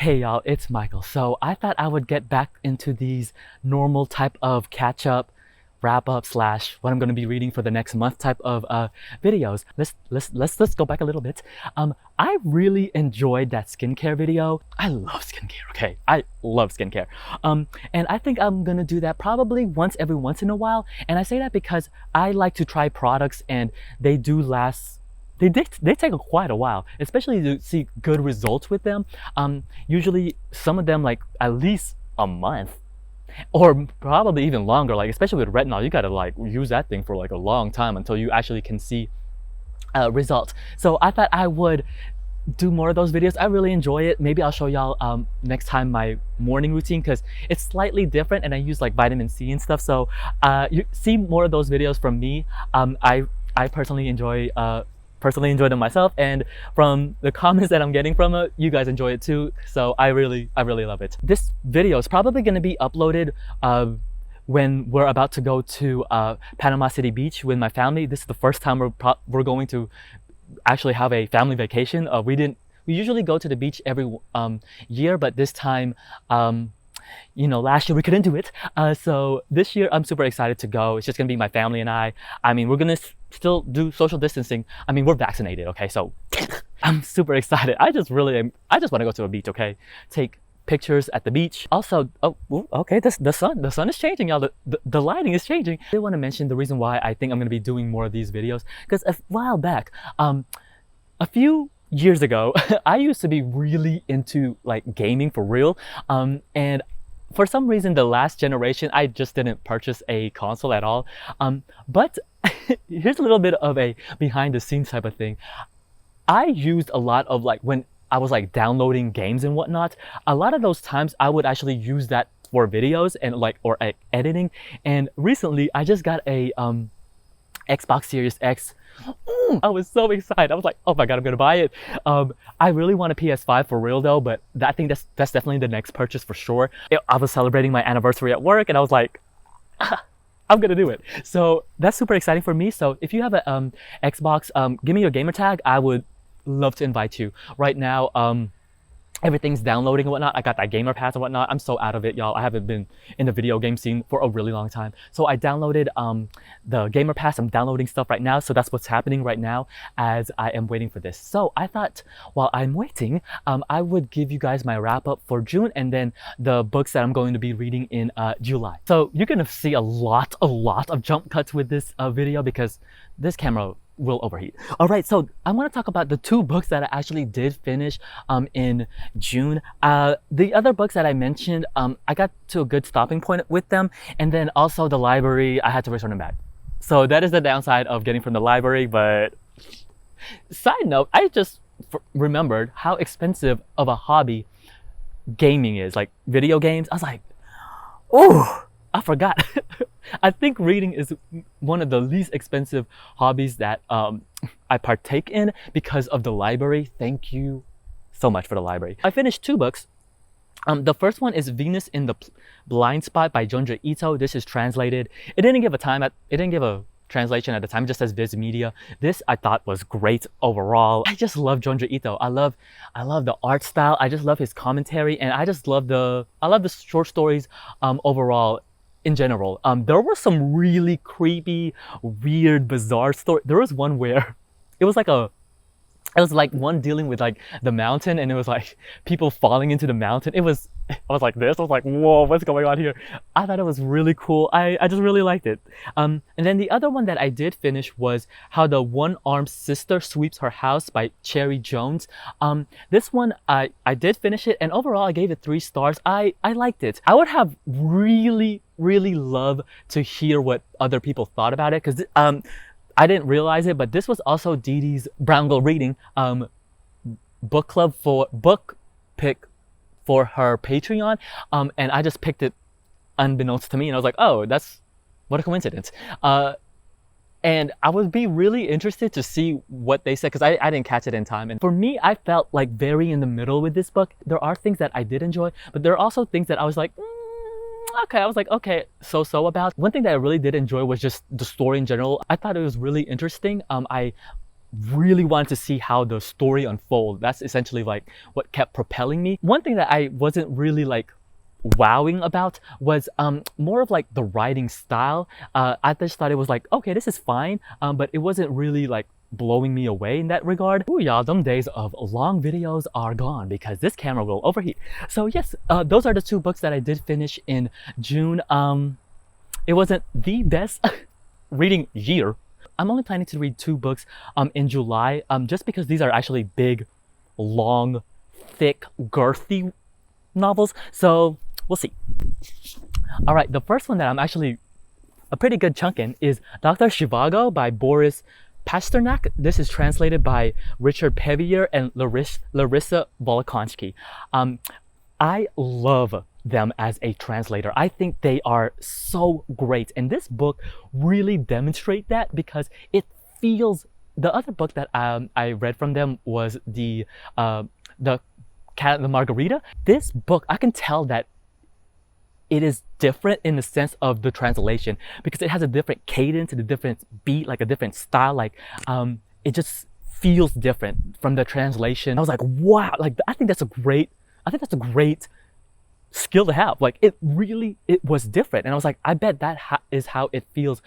Hey y'all, it's Michael. So I thought I would get back into these normal type of catch up, wrap up slash what I'm going to be reading for the next month type of videos. Let's go back a little bit. I really enjoyed that skincare video. I love skincare. Okay, I love skincare. And I think I'm gonna do that probably every once in a while. And I say that because I like to try products and they do last. They take quite a while, especially to see good results with them. Usually some of them like at least a month or probably even longer, like especially with retinol, you gotta like use that thing for like a long time until you actually can see results. So I thought I would do more of those videos. I really enjoy it. Maybe I'll show y'all next time my morning routine because it's slightly different and I use like vitamin C and stuff. So you see more of those videos from me. I personally enjoy them myself, and from the comments that I'm getting from it, you guys enjoy it too. So I really love it. This video is probably going to be uploaded when we're about to go to Panama City Beach with my family. This is the first time we're going to actually have a family vacation. We usually go to the beach every year, but this time you know, last year we couldn't do it. So this year I'm super excited to go. It's just gonna be my family and I. I mean, we're gonna still do social distancing. I mean, we're vaccinated, okay? So I'm super excited. I just want to go to a beach, okay? Take pictures at the beach. Also, okay, the sun is changing, y'all. The lighting is changing. I want to mention the reason why I think I'm gonna be doing more of these videos, because a while back, a few years ago, I used to be really into like gaming for real, and for some reason the last generation I just didn't purchase a console at all. But here's a little bit of a behind the scenes type of thing. I used a lot of like when I was like downloading games and whatnot, a lot of those times I would actually use that for videos and like or editing. And recently I just got a Xbox Series X. I was so excited. I was like, oh my god, I'm gonna buy it. I really want a PS5 for real though, but I think that's definitely the next purchase for sure. I was celebrating my anniversary at work and I was like, I'm gonna do it. So that's super exciting for me. So if you have a Xbox, give me your gamer tag. I would love to invite you. Right now, everything's downloading and whatnot. I got that gamer pass and whatnot. I'm so out of it, y'all. I haven't been in the video game scene for a really long time. So I downloaded the gamer pass. I'm downloading stuff right now. So that's what's happening right now as I am waiting for this. So I thought while I'm waiting, I would give you guys my wrap up for June and then the books that I'm going to be reading in July. So you're gonna see a lot of jump cuts with this video because this camera will overheat. All right, so I want to talk about the two books that I actually did finish in June. The other books that I mentioned, I got to a good stopping point with them, and then also the library, I had to return them back. So that is the downside of getting from the library. But side note, I just remembered how expensive of a hobby gaming is, like video games. I was like, oh, I forgot. I think reading is one of the least expensive hobbies that I partake in because of the library. Thank you so much for the library. I finished two books. The first one is Venus in the Blind Spot by Junji Ito. This is translated. It didn't give a translation at the time. It just says Viz Media. This I thought was great overall. I just love Junji Ito. I love the art style. I just love his commentary, and I love the short stories overall. In general, there were some really creepy, weird, bizarre stories. There was one where it was like one dealing with like the mountain, and it was like people falling into the mountain. I was like this. I was like, whoa, what's going on here? I thought it was really cool. I just really liked it. And then the other one that I did finish was How the One-Armed Sister Sweeps Her House by Cherry Jones. This one I did finish it, and overall I gave it 3 stars. I liked it. I would have really love to hear what other people thought about it, because I didn't realize it, but this was also Dee Dee's Brown Girl Reading book pick for her Patreon, and I just picked it unbeknownst to me, and I was like, oh, what a coincidence. And I would be really interested to see what they said, because I didn't catch it in time. And for me, I felt like very in the middle with this book. There are things that I did enjoy, but there are also things that I was like, okay, I was like, okay, so about. One thing that I really did enjoy was just the story in general. I thought it was really interesting. I really wanted to see how the story unfold. That's essentially like what kept propelling me. One thing that I wasn't really like wowing about was more of like the writing style. I just thought it was like, okay, this is fine, but it wasn't really like blowing me away in that regard. Ooh, y'all, them days of long videos are gone because this camera will overheat. So yes, those are the two books that I did finish in June. It wasn't the best reading year. I'm only planning to read 2 books in July, just because these are actually big, long, thick, girthy novels. So we'll see. All right, the first one that I'm actually a pretty good chunk in is Dr. Zhivago by Boris Pasternak. This is translated by Richard Pevier and Larissa Volokonsky. I love them as a translator. I think they are so great, and this book really demonstrates that because it feels. The other book that I read from them was the Cat and the Margarita. This book, I can tell that it is different in the sense of the translation because it has a different cadence and a different beat, like a different style. Like it just feels different from the translation. I was like, wow, like I think that's a great skill to have. Like it was different, and I was like, I bet that is how it feels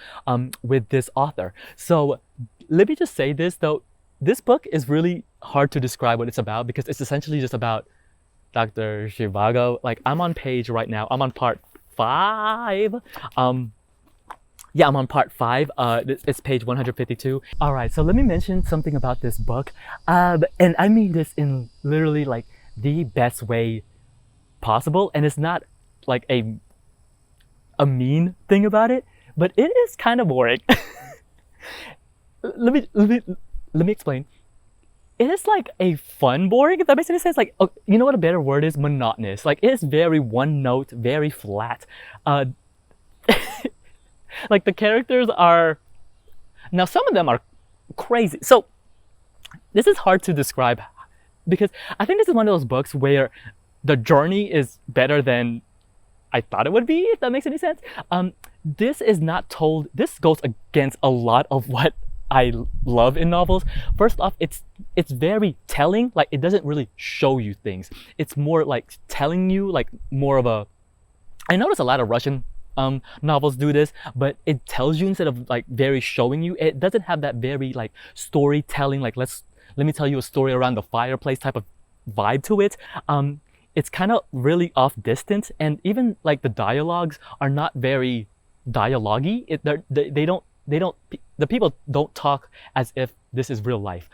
with this author. So let me just say this though, this book is really hard to describe what it's about because it's essentially just about Dr. Zhivago. Like I'm on page right now, I'm on part 5. Yeah, I'm on part 5. It's page 152. All right, so let me mention something about this book, and I mean this in literally like the best way possible, and it's not like a mean thing about it, but it is kind of boring. let me explain. It is like a fun boring, if that makes any sense. Like, oh, you know what a better word is? Monotonous. Like it is very one note, very flat. Like the characters are, now some of them are crazy. So this is hard to describe because I think this is one of those books where the journey is better than I thought it would be, if that makes any sense. This is not told, this goes against a lot of what I love in novels. First off, it's very telling. Like it doesn't really show you things. It's more like telling you, like more of a, I notice a lot of Russian novels do this, but it tells you instead of like very showing you. It doesn't have that very like storytelling, like let me tell you a story around the fireplace type of vibe to it. It's kind of really off distance, and even like the dialogues are not very dialogue-y. The people don't talk as if this is real life.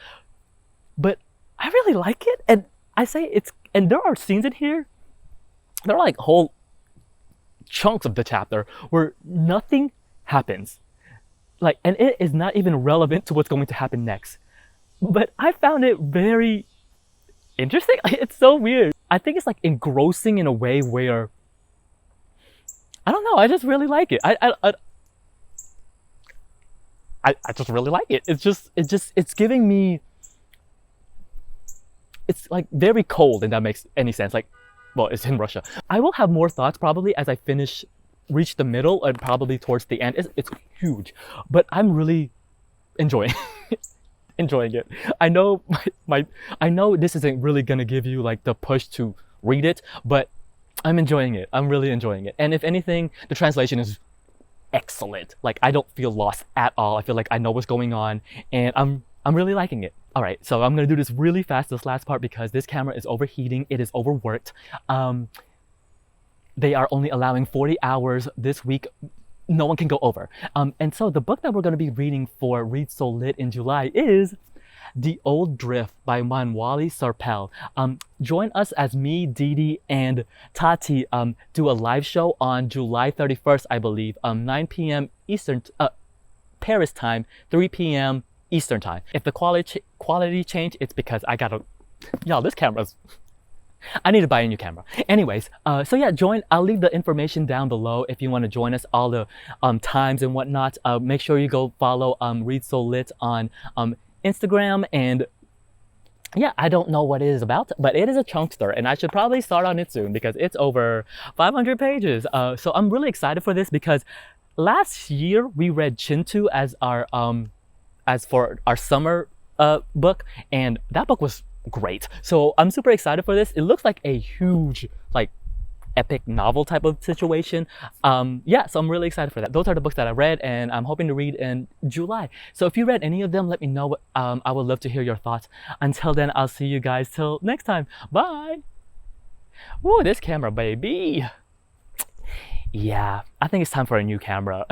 But I really like it, and I say and there are scenes in here, there are like whole chunks of the chapter where nothing happens. Like, and it is not even relevant to what's going to happen next. But I found it very interesting. It's so weird. I think it's like engrossing in a way where, I don't know, I just really like it. I just really like it. It's giving me, it's like very cold, and that makes any sense. Like, well, it's in Russia. I will have more thoughts probably as I reach the middle and probably towards the end. It's huge, but I'm really enjoying it. I know I know this isn't really gonna give you like the push to read it, but I'm enjoying it. I'm really enjoying it. And if anything, the translation is excellent. Like I don't feel lost at all. I feel like I know what's going on, and I'm really liking it. All right, so I'm gonna do this really fast, this last part, because this camera is overheating. It is overworked. They are only allowing 40 hours this week. No one can go over. And so the book that we're going to be reading for Read So Lit in July is The Old Drift by Manwali Sarpel. Join us as me, Didi, and Tati do a live show on July 31st, I believe, 9 p.m. Eastern, Paris time, 3 p.m. Eastern time. If the quality change, it's because I gotta, y'all, this camera's, I need to buy a new camera. Anyways, so yeah, I'll leave the information down below if you want to join us, all the times and whatnot. Make sure you go follow Read So Lit on Instagram, and yeah, I don't know what it is about, but it is a chunkster, and I should probably start on it soon because it's over 500 pages. So I'm really excited for this because last year we read Chintu as for our summer book, and that book was great. So I'm super excited for this. It looks like a huge, like, epic novel type of situation. Yeah, so I'm really excited for that. Those are the books that I read, and I'm hoping to read in July. So if you read any of them, let me know. I would love to hear your thoughts. Until then, I'll see you guys till next time. Bye. Whoa, this camera, baby. Yeah, I think it's time for a new camera.